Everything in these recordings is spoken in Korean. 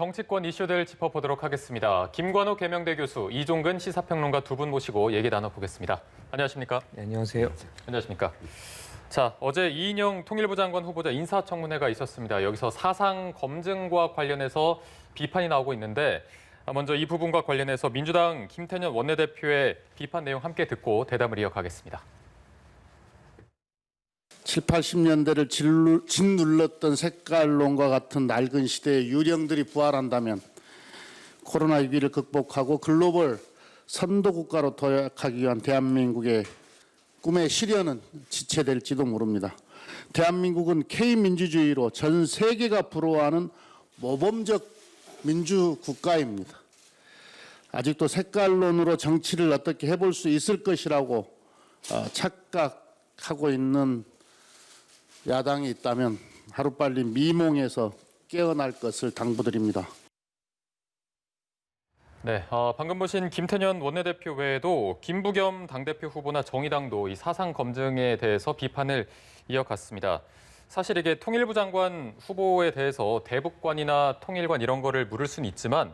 정치권 이슈들 짚어보도록 하겠습니다. 김관우 계명대 교수, 이종근 시사평론가 두 분 모시고 얘기 나눠보겠습니다. 안녕하십니까? 네, 안녕하세요. 안녕하십니까? 자, 어제 이인영 통일부 장관 후보자 인사청문회가 있었습니다. 여기서 사상 검증과 관련해서 비판이 나오고 있는데 먼저 이 부분과 관련해서 민주당 김태년 원내대표의 비판 내용 함께 듣고 대담을 이어가겠습니다. 7, 80년대를 짓눌렀던 색깔론과 같은 낡은 시대의 유령들이 부활한다면 코로나 위기를 극복하고 글로벌 선도국가로 도약하기 위한 대한민국의 꿈의 실현은 지체될지도 모릅니다. 대한민국은 K민주주의로 전 세계가 부러워하는 모범적 민주국가입니다. 아직도 색깔론으로 정치를 어떻게 해볼 수 있을 것이라고 착각하고 있는 야당이 있다면 하루빨리 미몽에서 깨어날 것을 당부드립니다. 네, 방금 보신 김태년 원내대표 외에도 김부겸 당대표 후보나 정의당도 이 사상 검증에 대해서 비판을 이어갔습니다. 사실 이게 통일부 장관 후보에 대해서 대북관이나 통일관 이런 거를 물을 수는 있지만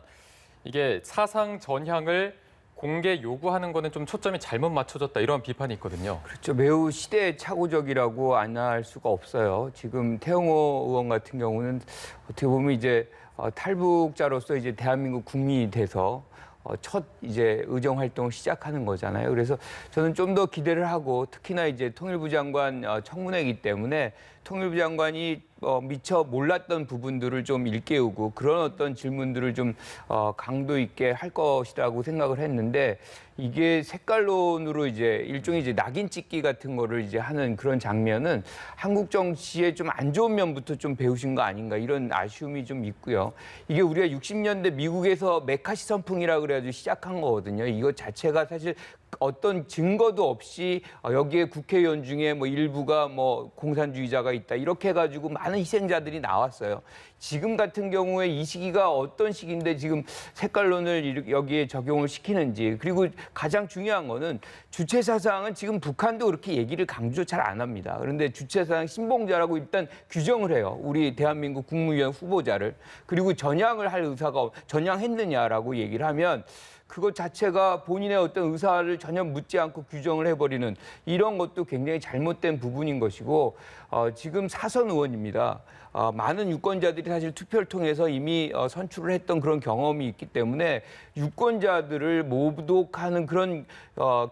이게 사상 전향을 공개 요구하는 거는 좀 초점이 잘못 맞춰졌다 이런 비판이 있거든요. 그렇죠. 매우 시대착오적이라고 안 할 수가 없어요. 지금 태영호 의원 같은 경우는 어떻게 보면 이제 탈북자로서 이제 대한민국 국민이 돼서 첫 이제 의정 활동을 시작하는 거잖아요. 그래서 저는 좀 더 기대를 하고 특히나 이제 통일부 장관 청문회이기 때문에 통일부 장관이 미처 몰랐던 부분들을 좀 일깨우고 그런 어떤 질문들을 좀 강도 있게 할 것이라고 생각을 했는데 이게 색깔론으로 이제 일종의 이제 낙인 찍기 같은 거를 이제 하는 그런 장면은 한국 정치의 좀 안 좋은 면부터 좀 배우신 거 아닌가 이런 아쉬움이 좀 있고요. 이게 우리가 60년대 미국에서 메카시 선풍이라 그래가지고 시작한 거거든요. 이것 자체가 사실 어떤 증거도 없이 여기에 국회의원 중에 뭐 일부가 뭐 공산주의자가 있다 이렇게 해가지고 많은 희생자들이 나왔어요. 지금 같은 경우에 이 시기가 어떤 시기인데 지금 색깔론을 여기에 적용을 시키는지 그리고 가장 중요한 거는 주체 사상은 지금 북한도 그렇게 얘기를 강조 잘 안 합니다. 그런데 주체 사상 신봉자라고 일단 규정을 해요. 우리 대한민국 국무위원 후보자를. 그리고 전향을 할 의사가 전향했느냐라고 얘기를 하면 그것 자체가 본인의 어떤 의사를 전혀 묻지 않고 규정을 해버리는 이런 것도 굉장히 잘못된 부분인 것이고 지금 사선 의원입니다. 많은 유권자들이 사실 투표를 통해서 이미 선출을 했던 그런 경험이 있기 때문에 유권자들을 모독하는 그런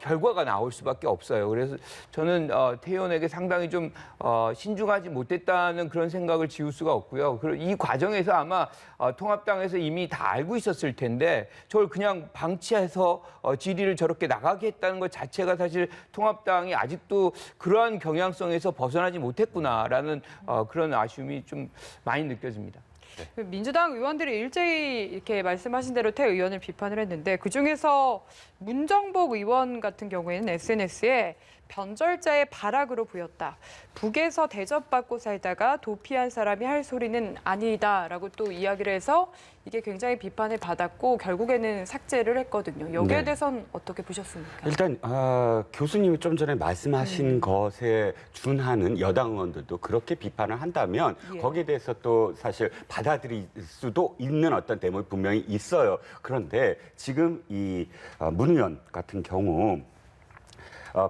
결과가 나올 수밖에 없어요. 그래서 저는 태 의원에게 상당히 좀 신중하지 못했다는 그런 생각을 지울 수가 없고요. 그리고 이 과정에서 아마 통합당에서 이미 다 알고 있었을 텐데 저걸 그냥 방치해서 질의를 저렇게 나가게 했다는 것 자체가 사실 통합당이 아직도 그러한 경향성에서 벗어나지 못했구나라는 그런 아쉬움이 좀 많이 느껴집니다. 민주당 의원들이 일제히 이렇게 말씀하신 대로 태 의원을 비판을 했는데 그중에서 문정복 의원 같은 경우에는 SNS에 변절자의 발악으로 보였다. 북에서 대접받고 살다가 도피한 사람이 할 소리는 아니다라고 또 이야기를 해서 이게 굉장히 비판을 받았고 결국에는 삭제를 했거든요. 여기에 네. 대해서는 어떻게 보셨습니까? 일단 교수님이 좀 전에 말씀하신 것에 준하는 여당 의원들도 그렇게 비판을 한다면 예. 거기에 대해서 또 사실 받아들일 수도 있는 어떤 대목이 분명히 있어요. 그런데 지금 이 문 의원 같은 경우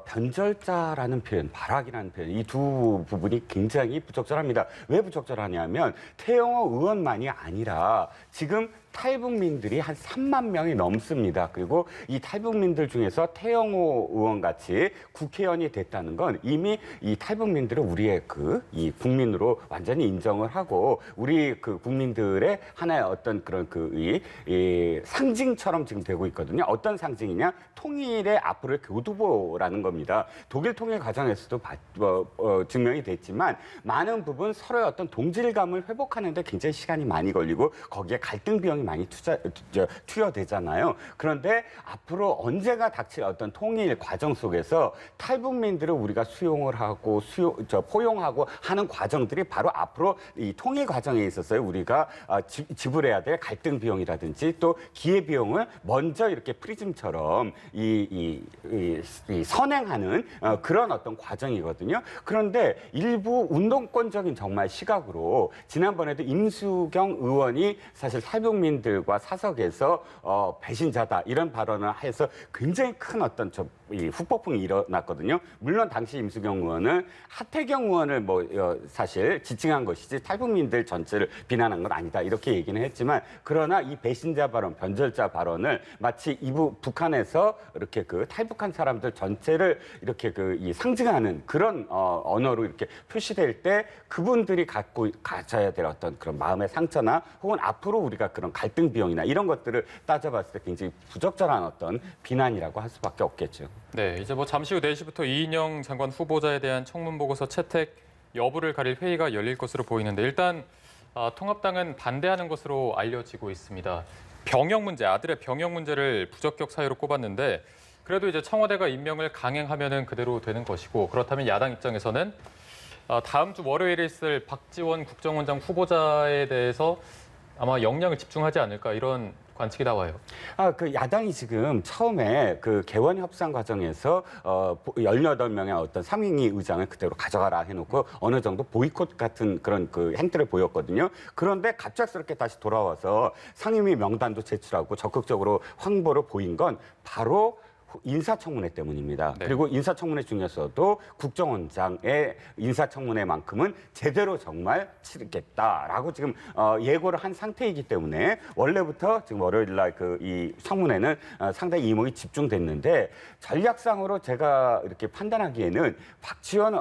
변절자라는 표현, 발악이라는 표현, 이 두 부분이 굉장히 부적절합니다. 왜 부적절하냐면 태영호 의원만이 아니라 지금 탈북민들이 한 3만 명이 넘습니다. 그리고 이 탈북민들 중에서 태영호 의원 같이 국회의원이 됐다는 건 이미 이 탈북민들을 우리의 이 국민으로 완전히 인정을 하고 우리 그 국민들의 하나의 어떤 그런 이 상징처럼 지금 되고 있거든요. 어떤 상징이냐? 통일의 앞으로의 교두보라는 겁니다. 독일 통일 과정에서도 증명이 됐지만 많은 부분 서로의 어떤 동질감을 회복하는 데 굉장히 시간이 많이 걸리고 거기에 갈등 비용이 많이 투여되잖아요. 그런데 앞으로 언제가 닥칠 어떤 통일 과정 속에서 탈북민들을 우리가 수용을 하고 포용하고 하는 과정들이 바로 앞으로 이 통일 과정에 있어서요. 우리가 지불해야 될 갈등 비용이라든지 또 기회 비용을 먼저 이렇게 프리즘처럼 이 선행하는 그런 어떤 과정이거든요. 그런데 일부 운동권적인 정말 시각으로 지난번에도 임수경 의원이 사실 탈북민들과 사석에서 배신자다 이런 발언을 해서 굉장히 큰 어떤 이 후폭풍이 일어났거든요. 물론 당시 임수경 의원은 하태경 의원을 사실 지칭한 것이지 탈북민들 전체를 비난한 건 아니다 이렇게 얘기는 했지만 그러나 이 배신자 발언, 변절자 발언을 마치 북한에서 이렇게 그 탈북한 사람들 전체를 이렇게 이 상징하는 그런 언어로 이렇게 표시될 때 그분들이 가져야 될 어떤 그런 마음의 상처나 혹은 앞으로 우리가 그런 갈등 비용이나 이런 것들을 따져봤을 때 굉장히 부적절한 어떤 비난이라고 할 수밖에 없겠죠. 네, 이제 잠시 후 4시부터 이인영 장관 후보자에 대한 청문 보고서 채택 여부를 가릴 회의가 열릴 것으로 보이는데 일단 통합당은 반대하는 것으로 알려지고 있습니다. 병역 문제, 아들의 병역 문제를 부적격 사유로 꼽았는데 그래도 이제 청와대가 임명을 강행하면은 그대로 되는 것이고 그렇다면 야당 입장에서는 다음 주 월요일에 있을 박지원 국정원장 후보자에 대해서 아마 역량을 집중하지 않을까 이런 관측이 나와요. 그 야당이 지금 처음에 그 개원 협상 과정에서 18명의 어떤 상임위 의장을 그대로 가져가라 해놓고 어느 정도 보이콧 같은 그런 그 행태를 보였거든요. 그런데 갑작스럽게 다시 돌아와서 상임위 명단도 제출하고 적극적으로 황보를 보인 건 바로 인사청문회 때문입니다. 네. 그리고 인사청문회 중에서도 국정원장의 인사청문회만큼은 제대로 정말 치르겠다라고 지금 예고를 한 상태이기 때문에 원래부터 지금 월요일 날 이 청문회는 상당히 이목이 집중됐는데 전략상으로 제가 이렇게 판단하기에는 박지원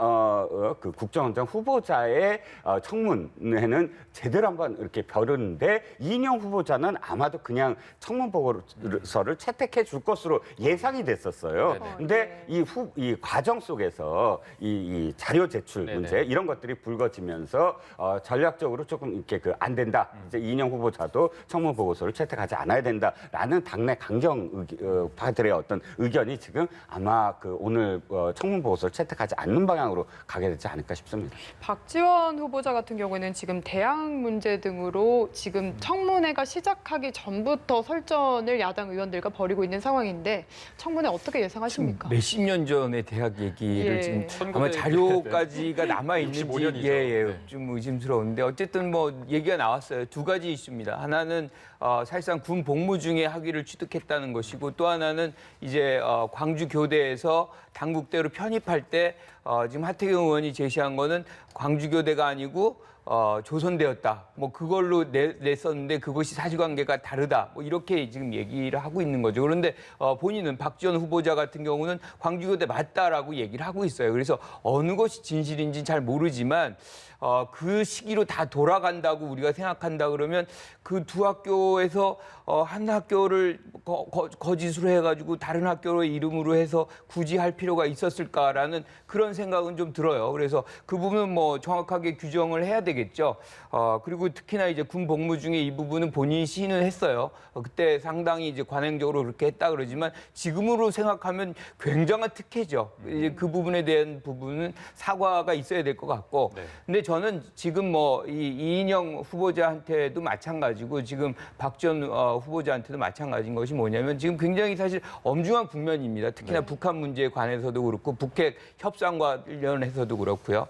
그 국정원장 후보자의 청문회는 제대로 한번 이렇게 벼르는데 이인영 후보자는 아마도 그냥 청문 보고서를 채택해 줄 것으로 예상이 됐었어요. 네네. 근데 이 과정 속에서 이 자료 제출 네네. 문제 이런 것들이 불거지면서 전략적으로 조금 이렇게 안 된다. 이제 이인영 후보자도 청문 보고서를 채택하지 않아야 된다라는 당내 강경파들의 어떤 의견이 지금 아마 오늘 청문 보고서를 채택하지 않는 방향으로 가게 되지 않을까 싶습니다. 박지원 후보자 같은 경우에는 지금 대학 문제 등으로 지금 청문회가 시작하기 전부터 설전을 야당 의원들과 벌이고 있는 상황인데 청문회 어떻게 예상하십니까? 몇십 년 전의 대학 얘기를 예. 지금 아마 자료까지가 남아 있는지 65년이죠. 네. 좀 의심스러운데 어쨌든 얘기가 나왔어요. 두 가지 이슈입니다. 하나는 사실상 군 복무 중에 학위를 취득했다는 것이고 또 하나는 이제 광주 교대에서 당국대로 편입할 때 지금 하태경 의원이 제시한 거는 광주 교대가 아니고 조선대였다. 그걸로 냈었는데 그것이 사실관계가 다르다. 이렇게 지금 얘기를 하고 있는 거죠. 그런데 본인은 박지원 후보자 같은 경우는 광주교대 맞다라고 얘기를 하고 있어요. 그래서 어느 것이 진실인지 잘 모르지만 그 시기로 다 돌아간다고 우리가 생각한다 그러면 그 두 학교에서 한 학교를 거짓으로 해가지고 다른 학교로 이름으로 해서 굳이 할 필요가 있었을까라는 그런 생각은 좀 들어요. 그래서 그 부분은 정확하게 규정을 해야 되겠죠. 그리고 특히나 이제 군 복무 중에 이 부분은 본인이 시인을 했어요. 그때 상당히 이제 관행적으로 그렇게 했다 그러지만 지금으로 생각하면 굉장한 특혜죠. 이제 그 부분에 대한 부분은 사과가 있어야 될 것 같고. 네. 근데 저는 지금 이인영 후보자한테도 마찬가지고 지금 박지원 후보자한테도 마찬가지인 것이 뭐냐면 지금 굉장히 사실 엄중한 국면입니다. 특히나 북한 문제에 관해서도 그렇고 북핵 협상과 관련해서도 그렇고요.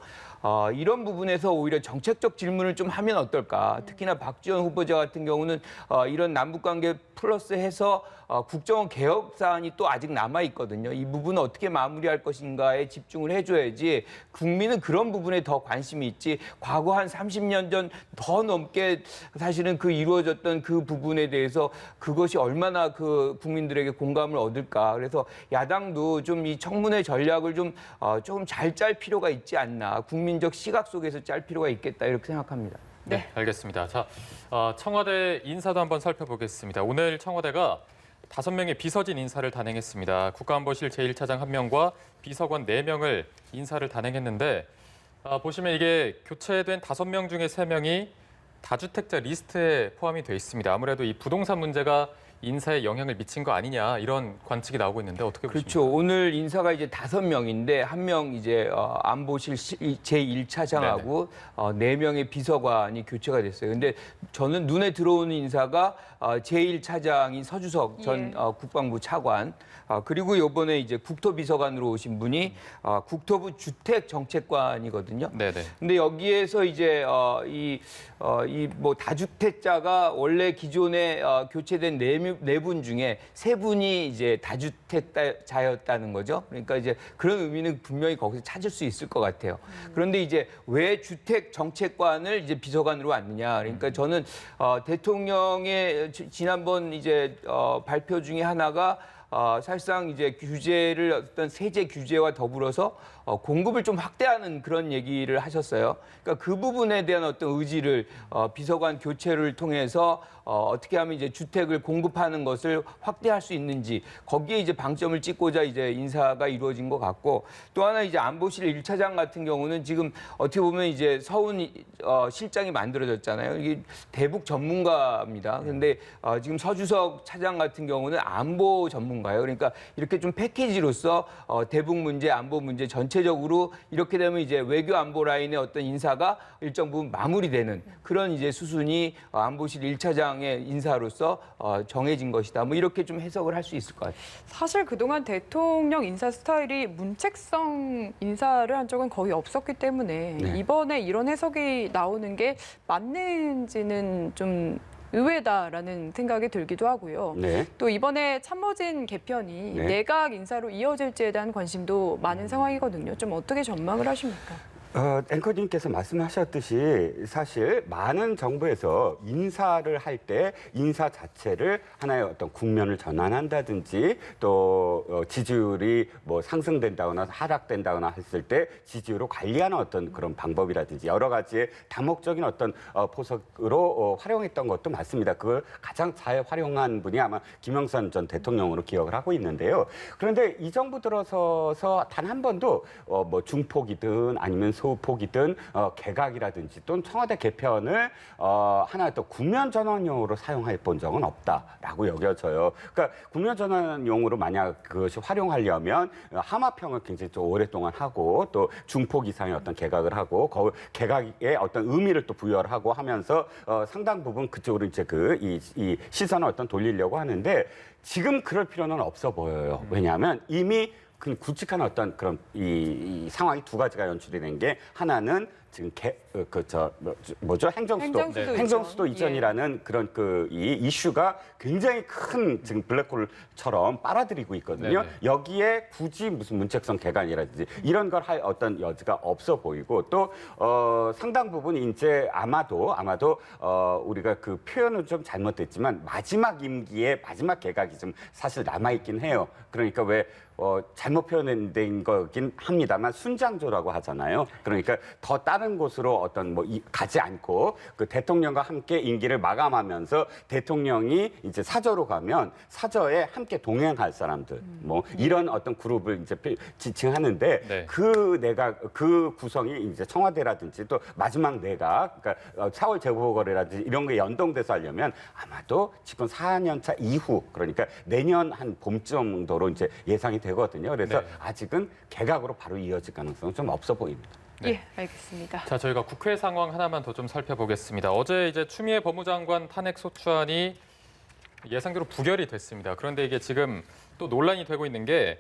이런 부분에서 오히려 정책적 질문을 좀 하면 어떨까. 특히나 박지원 후보자 같은 경우는 이런 남북관계 플러스해서 국정원 개혁 사안이 또 아직 남아 있거든요. 이 부분을 어떻게 마무리할 것인가에 집중을 해줘야지 국민은 그런 부분에 더 관심이 있지 과거 한 30년 전 더 넘게 사실은 이루어졌던 그 부분에 대해서 그것이 얼마나 그 국민들에게 공감을 얻을까. 그래서 야당도 좀 이 청문회 전략을 조금 잘 짤 필요가 있지 않나. 국민적 시각 속에서 짤 필요가 있겠다 이렇게 생각합니다. 네, 알겠습니다. 자, 청와대 인사도 한번 살펴보겠습니다. 오늘 청와대가 5명의 비서진 인사를 단행했습니다. 국가안보실 제1차장 1명과 비서관 4명을 인사를 단행했는데 보시면 이게 교체된 5명 중에 3명이 다주택자 리스트에 포함이 돼 있습니다. 아무래도 이 부동산 문제가 인사에 영향을 미친 거 아니냐 이런 관측이 나오고 있는데 어떻게 보십니까? 그렇죠. 오늘 인사가 이제 5명인데 한 명 이제 안보실 제1차장하고 4명의 비서관이 교체가 됐어요. 근데 저는 눈에 들어오는 인사가 제1차장인 서주석 전 국방부 차관 그리고 이번에 이제 국토비서관으로 오신 분이 국토부 주택정책관이거든요. 네네. 근데 여기에서 이제 이 뭐 다주택자가 원래 기존에 교체된 네 분 중에 3분이 이제 다주택자였다는 거죠. 그러니까 이제 그런 의미는 분명히 거기서 찾을 수 있을 것 같아요. 그런데 이제 왜 주택정책관을 이제 비서관으로 왔느냐? 그러니까 저는 대통령의 지난번 이제 발표 중에 하나가 사실상 이제 규제를 어떤 세제 규제와 더불어서 공급을 좀 확대하는 그런 얘기를 하셨어요. 그러니까 그 부분에 대한 어떤 의지를 비서관 교체를 통해서 어떻게 하면 이제 주택을 공급하는 것을 확대할 수 있는지 거기에 이제 방점을 찍고자 이제 인사가 이루어진 것 같고 또 하나 이제 안보실 1차장 같은 경우는 지금 어떻게 보면 이제 서훈 실장이 만들어졌잖아요. 이게 대북 전문가입니다. 근데 지금 서주석 차장 같은 경우는 안보 전문가예요. 그러니까 이렇게 좀 패키지로서 대북 문제, 안보 문제 전체적으로 이렇게 되면 이제 외교 안보 라인의 어떤 인사가 일정 부분 마무리되는 그런 이제 수순이 안보실 1차장의 인사로서 정해진 것이다. 뭐 이렇게 좀 해석을 할 수 있을 것 같아요. 사실 그동안 대통령 인사 스타일이 문책성 인사를 한 적은 거의 없었기 때문에 네. 이번에 이런 해석이 나오는 게 맞는지는 좀 의외다라는 생각이 들기도 하고요. 네. 또 이번에 참모진 개편이 네. 내각 인사로 이어질지에 대한 관심도 많은 상황이거든요. 좀 어떻게 전망을 하십니까? 앵커님께서 말씀하셨듯이 사실 많은 정부에서 인사를 할 때 인사 자체를 하나의 어떤 국면을 전환한다든지 또 지지율이 뭐 상승된다거나 하락된다거나 했을 때 지지율을 관리하는 어떤 그런 방법이라든지 여러 가지의 다목적인 어떤 포석으로 활용했던 것도 맞습니다. 그걸 가장 잘 활용한 분이 아마 김영삼 전 대통령으로 기억을 하고 있는데요. 그런데 이 정부 들어서서 단 한 번도 뭐 중폭이든 아니면 소폭이든 개각이라든지 또는 청와대 개편을 하나 또 국면 전환용으로 사용해 본 적은 없다라고 여겨져요. 그러니까 국면 전환용으로 만약 그것이 활용하려면 하마평을 굉장히 좀 오랫동안 하고 또 중폭 이상의 어떤 개각을 하고 개각에 어떤 의미를 또 부여를 하고 하면서 상당 부분 그쪽으로 이제 이 시선을 어떤 돌리려고 하는데 지금 그럴 필요는 없어 보여요. 왜냐하면 이미 그 굵직한 어떤 그런 이 상황이 두 가지가 연출이 된 게 하나는 지금 행정수도 이전이라는 그런 이 이슈가 굉장히 큰 지금 블랙홀처럼 빨아들이고 있거든요. 네네. 여기에 굳이 무슨 문책성 개간이라든지 이런 걸 할 어떤 여지가 없어 보이고 또 상당 부분 이제 아마도 우리가 그 표현은 좀 잘못됐지만 마지막 임기의 마지막 개각이 좀 사실 남아 있긴 해요. 그러니까 왜 잘못 표현된 거긴 합니다만 순장조라고 하잖아요. 그러니까 더 다른 곳으로 어떤 가지 않고 그 대통령과 함께 임기를 마감하면서 대통령이 이제 사저로 가면 사저에 함께 동행할 사람들 뭐 이런 어떤 그룹을 이제 지칭하는데 네. 그 구성이 이제 청와대라든지 또 마지막 내각 그러니까 4월 재보궐이라든지 이런 게 연동돼서 하려면 아마도 지금 4년차 이후 그러니까 내년 한 봄 정도로 이제 예상이 되거든요. 그래서 네. 아직은 개각으로 바로 이어질 가능성은 좀 없어 보입니다. 네. 예, 알겠습니다. 자, 저희가 국회 상황 하나만 더 좀 살펴보겠습니다. 어제 이제 추미애 법무장관 탄핵 소추안이 예상대로 부결이 됐습니다. 그런데 이게 지금 또 논란이 되고 있는 게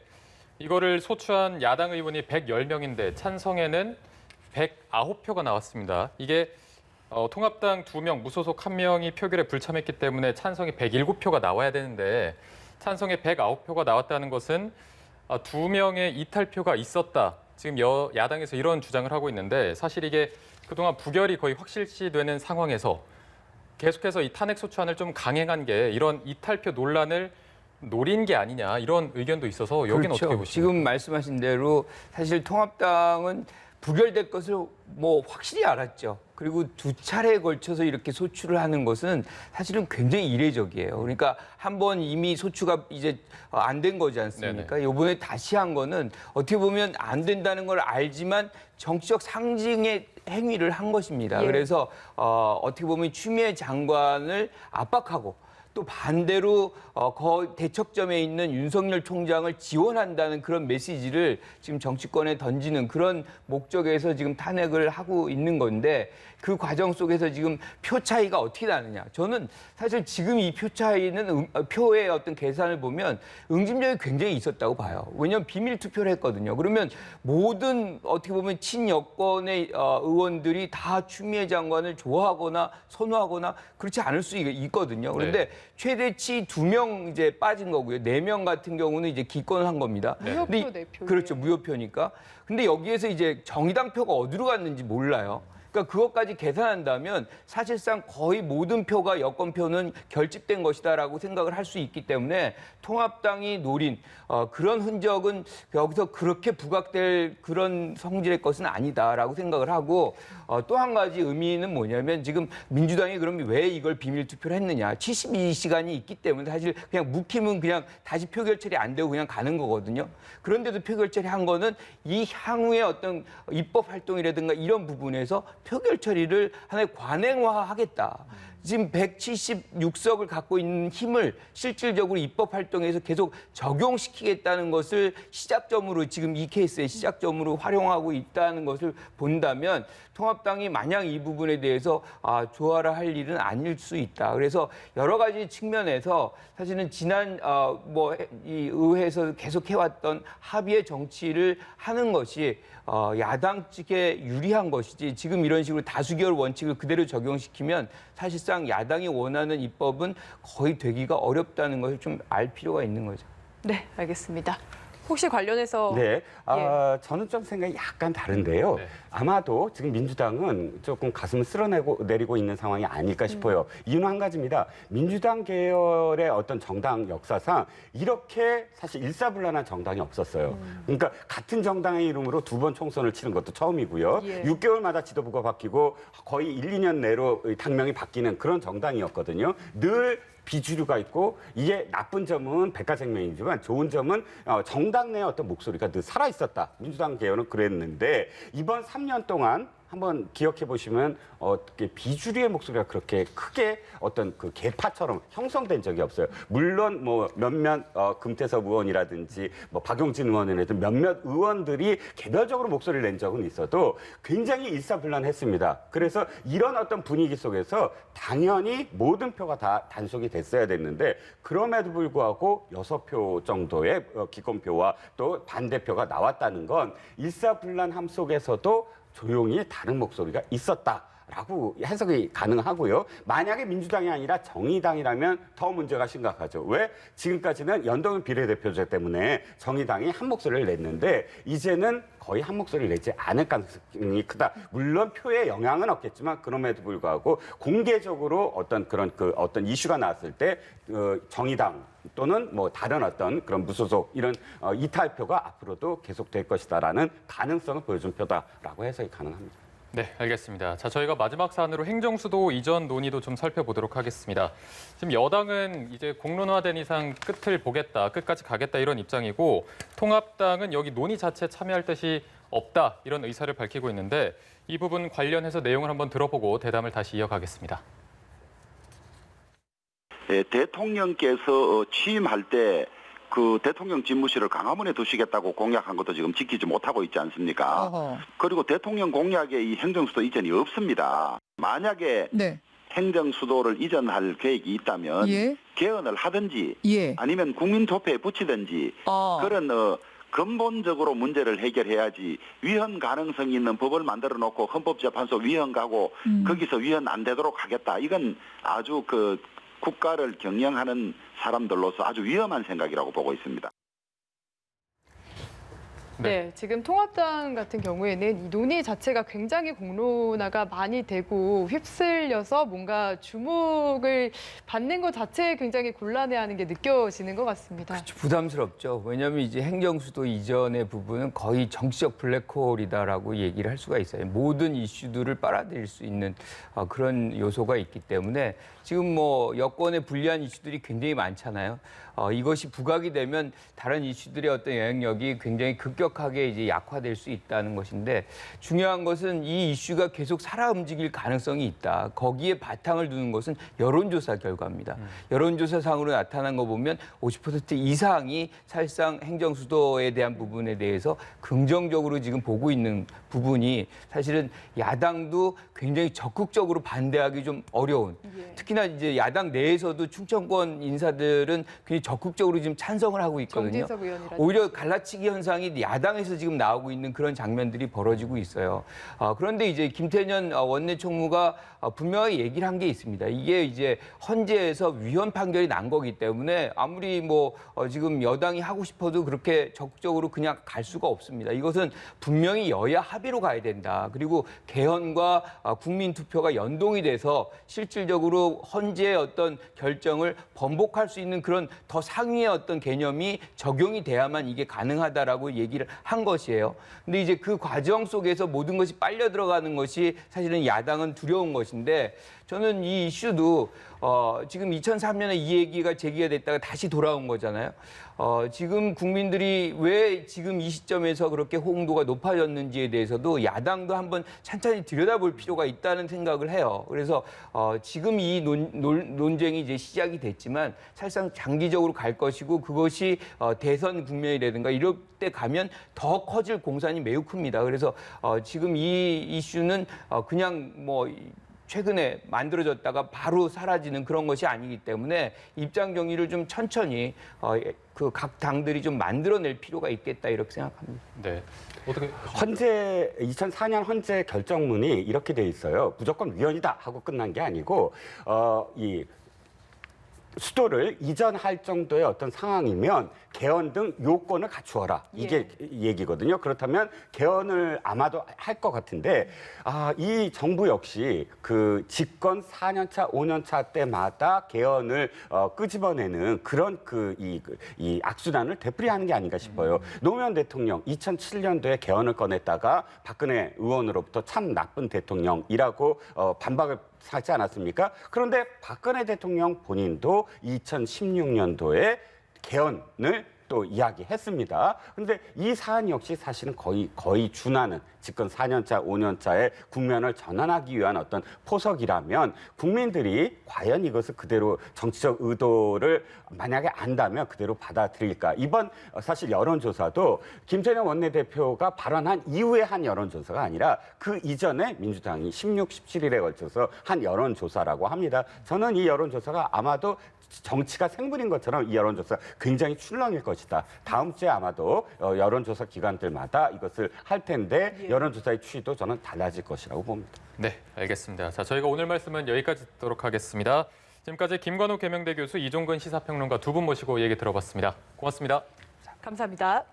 이거를 소추한 야당 의원이 110명인데 찬성에는 109표가 나왔습니다. 이게 통합당 2명, 무소속 1명이 표결에 불참했기 때문에 찬성이 107표가 나와야 되는데 찬성에 109표가 나왔다는 것은 2명의 이탈표가 있었다. 지금 야당에서 이런 주장을 하고 있는데 사실 이게 그동안 부결이 거의 확실시되는 상황에서 계속해서 이 탄핵 소추안을 좀 강행한 게 이런 이탈표 논란을 노린 게 아니냐 이런 의견도 있어서 여기는 그렇죠. 어떻게 보십니까? 지금 말씀하신 대로 사실 통합당은 부결될 것을 뭐 확실히 알았죠. 그리고 2차례에 걸쳐서 이렇게 소추를 하는 것은 사실은 굉장히 이례적이에요. 그러니까 한 번 이미 소추가 이제 안 된 거지 않습니까? 이번에 다시 한 거는 어떻게 보면 안 된다는 걸 알지만 정치적 상징의 행위를 한 것입니다. 예. 그래서 어떻게 보면 추미애 장관을 압박하고 또 반대로 대척점에 있는 윤석열 총장을 지원한다는 그런 메시지를 지금 정치권에 던지는 그런 목적에서 지금 탄핵을 하고 있는 건데 그 과정 속에서 지금 표 차이가 어떻게 나느냐. 저는 사실 지금 이 표 차이는 표의 어떤 계산을 보면 응집력이 굉장히 있었다고 봐요. 왜냐하면 비밀 투표를 했거든요. 그러면 모든 어떻게 보면 친여권의 의원들이 다 추미애 장관을 좋아하거나 선호하거나 그렇지 않을 수 있거든요. 그런데 최대치 2명 이제 빠진 거고요. 4명 같은 경우는 이제 기권을 한 겁니다. 무효표 근데 4표. 그렇죠. 무효표니까. 근데 여기에서 이제 정의당 표가 어디로 갔는지 몰라요. 그러니까 그것까지 계산한다면 사실상 거의 모든 표가 여권표는 결집된 것이다라고 생각을 할 수 있기 때문에 통합당이 노린 그런 흔적은 여기서 그렇게 부각될 그런 성질의 것은 아니다라고 생각을 하고 또 한 가지 의미는 뭐냐면 지금 민주당이 그럼 왜 이걸 비밀 투표를 했느냐. 72시간이 있기 때문에 사실 그냥 묵히면 그냥 다시 표결 처리 안 되고 그냥 가는 거거든요. 그런데도 표결 처리한 거는 이 향후의 어떤 입법 활동이라든가 이런 부분에서 표결 처리를 하나의 관행화하겠다. 지금 176석을 갖고 있는 힘을 실질적으로 입법 활동에서 계속 적용시키겠다는 것을 시작점으로 지금 이 케이스의 시작점으로 활용하고 있다는 것을 본다면 통합당이 마냥 이 부분에 대해서 조화를 할 일은 아닐 수 있다. 그래서 여러 가지 측면에서 사실은 지난 이 의회에서 계속 해왔던 합의의 정치를 하는 것이 야당 측에 유리한 것이지 지금 이런 식으로 다수결 원칙을 그대로 적용시키면 사실상 야당이 원하는 입법은 거의 되기가 어렵다는 것을 좀 알 필요가 있는 거죠. 네, 알겠습니다. 혹시 관련해서 네, 저는 좀 생각이 약간 다른데요. 네. 아마도 지금 민주당은 조금 가슴을 쓸어내리고 있는 상황이 아닐까 싶어요. 이유는 한 가지입니다. 민주당 계열의 어떤 정당 역사상 이렇게 사실 일사불란한 정당이 없었어요. 그러니까 같은 정당의 이름으로 2번 총선을 치는 것도 처음이고요. 예. 6개월마다 지도부가 바뀌고 거의 1, 2년 내로 당명이 바뀌는 그런 정당이었거든요. 늘 비주류가 있고 이게 나쁜 점은 백과생명이지만 좋은 점은 정당 내의 어떤 목소리가 늘 살아 있었다. 민주당 계열은 그랬는데 이번 3년 동안 한번 기억해 보시면 비주류의 목소리가 그렇게 크게 어떤 그 계파처럼 형성된 적이 없어요. 물론 뭐 몇몇 금태섭 의원이라든지 뭐 박용진 의원이라든지 몇몇 의원들이 개별적으로 목소리를 낸 적은 있어도 굉장히 일사불란했습니다. 그래서 이런 어떤 분위기 속에서 당연히 모든 표가 다 단속이 됐어야 됐는데 그럼에도 불구하고 6표 정도의 기권표와 또 반대표가 나왔다는 건 일사불란함 속에서도 조용히 다른 목소리가 있었다라고 해석이 가능하고요. 만약에 민주당이 아니라 정의당이라면 더 문제가 심각하죠. 왜? 지금까지는 연동형 비례대표제 때문에 정의당이 한 목소리를 냈는데 이제는 거의 한 목소리를 내지 않을 가능성이 크다. 물론 표에 영향은 없겠지만 그럼에도 불구하고 공개적으로 어떤 그런 어떤 이슈가 나왔을 때 정의당 또는 뭐 다른 어떤 그런 무소속 이런 이탈표가 앞으로도 계속될 것이다라는 가능성을 보여준 표다라고 해석이 가능합니다. 네, 알겠습니다. 자, 저희가 마지막 사안으로 행정수도 이전 논의도 좀 살펴보도록 하겠습니다. 지금 여당은 이제 공론화된 이상 끝을 보겠다, 끝까지 가겠다 이런 입장이고 통합당은 여기 논의 자체에 참여할 뜻이 없다 이런 의사를 밝히고 있는데 이 부분 관련해서 내용을 한번 들어보고 대담을 다시 이어가겠습니다. 대통령께서 취임할 때 그 대통령 집무실을 광화문에 두시겠다고 공약한 것도 지금 지키지 못하고 있지 않습니까? 그리고 대통령 공약에 이 행정수도 이전이 없습니다. 만약에 행정수도를 이전할 계획이 있다면 개헌을 하든지 아니면 국민투표에 붙이든지 그런 근본적으로 문제를 해결해야지 위헌 가능성이 있는 법을 만들어 놓고 헌법재판소 위헌 가고 거기서 위헌 안 되도록 하겠다. 이건 아주 국가를 경영하는 사람들로서 아주 위험한 생각이라고 보고 있습니다. 네, 지금 통합당 같은 경우에는 이 논의 자체가 굉장히 공론화가 많이 되고 휩쓸려서 뭔가 주목을 받는 것 자체에 굉장히 곤란해하는 게 느껴지는 것 같습니다. 그렇죠. 부담스럽죠. 왜냐하면 이제 행정수도 이전의 부분은 거의 정치적 블랙홀이다라고 얘기를 할 수가 있어요. 모든 이슈들을 빨아들일 수 있는 그런 요소가 있기 때문에 지금 뭐 여권에 불리한 이슈들이 굉장히 많잖아요. 이것이 부각이 되면 다른 이슈들의 어떤 영향력이 굉장히 급격하게 이제 약화될 수 있다는 것인데 중요한 것은 이 이슈가 계속 살아 움직일 가능성이 있다. 거기에 바탕을 두는 것은 여론조사 결과입니다. 여론조사상으로 나타난 거 보면 50% 이상이 사실상 행정수도에 대한 부분에 대해서 긍정적으로 지금 보고 있는 부분이 사실은 야당도 굉장히 적극적으로 반대하기 좀 어려운 특히나 이제 야당 내에서도 충청권 인사들은 굉장히 적극적으로 지금 찬성을 하고 있거든요. 정진석 의원이라든지. 오히려 갈라치기 현상이 야당에서 지금 나오고 있는 그런 장면들이 벌어지고 있어요. 그런데 이제 김태년 원내 총무가 분명히 얘기를 한 게 있습니다. 이게 이제 헌재에서 위헌 판결이 난 거기 때문에 아무리 뭐 지금 여당이 하고 싶어도 그렇게 적극적으로 그냥 갈 수가 없습니다. 이것은 분명히 여야 합의로 가야 된다. 그리고 개헌과 국민투표가 연동이 돼서 실질적으로 헌재의 어떤 결정을 번복할 수 있는 그런 더 상위의 어떤 개념이 적용이 돼야만 이게 가능하다라고 얘기를 한 것이에요. 근데 이제 그 과정 속에서 모든 것이 빨려 들어가는 것이 사실은 야당은 두려운 것인데 저는 이 이슈도 지금 2003년에 이 얘기가 제기가 됐다가 다시 돌아온 거잖아요. 지금 국민들이 왜 지금 이 시점에서 그렇게 호응도가 높아졌는지에 대해서도 야당도 한번 찬찬히 들여다볼 필요가 있다는 생각을 해요. 그래서 지금 이 논쟁이 이제 시작이 됐지만 사실상 장기적으로 갈 것이고 그것이 대선 국면이라든가 이럴 때 가면 더 커질 공산이 매우 큽니다. 그래서 지금 이 이슈는 그냥 뭐 최근에 만들어졌다가 바로 사라지는 그런 것이 아니기 때문에 입장 정리를 좀 천천히 그 각 당들이 좀 만들어낼 필요가 있겠다 이렇게 생각합니다. 네. 어떻게 헌재 2004년 헌재 결정문이 이렇게 돼 있어요. 무조건 위헌이다 하고 끝난 게 아니고 이 수도를 이전할 정도의 어떤 상황이면 개헌 등 요건을 갖추어라. 이게 얘기거든요. 그렇다면 개헌을 아마도 할 것 같은데 이 정부 역시 그 집권 4년차, 5년차 때마다 개헌을 끄집어내는 그런 이 악순환을 되풀이하는 게 아닌가 싶어요. 노무현 대통령 2007년도에 개헌을 꺼냈다가 박근혜 의원으로부터 참 나쁜 대통령이라고 반박을 하지 않았습니까? 그런데 박근혜 대통령 본인도 2016년도에 개헌을 또 이야기했습니다. 그런데 이 사안 역시 사실은 거의 준하는 집권 4년차, 5년차의 국면을 전환하기 위한 어떤 포석이라면 국민들이 과연 이것을 그대로 정치적 의도를 만약에 안다면 그대로 받아들일까? 이번 사실 여론조사도 김태년 원내대표가 발언한 이후에 한 여론조사가 아니라 그 이전에 민주당이 16, 17일에 걸쳐서 한 여론조사라고 합니다. 저는 이 여론조사가 아마도 정치가 생분인 것처럼 이 여론조사 굉장히 출렁일 것이다. 다음 주에 아마도 여론조사 기관들마다 이것을 할 텐데 여론조사의 추이도 저는 달라질 것이라고 봅니다. 네, 알겠습니다. 자, 저희가 오늘 말씀은 여기까지 듣도록 하겠습니다. 지금까지 김관욱 계명대 교수, 이종근 시사평론가 두 분 모시고 얘기 들어봤습니다. 고맙습니다. 감사합니다.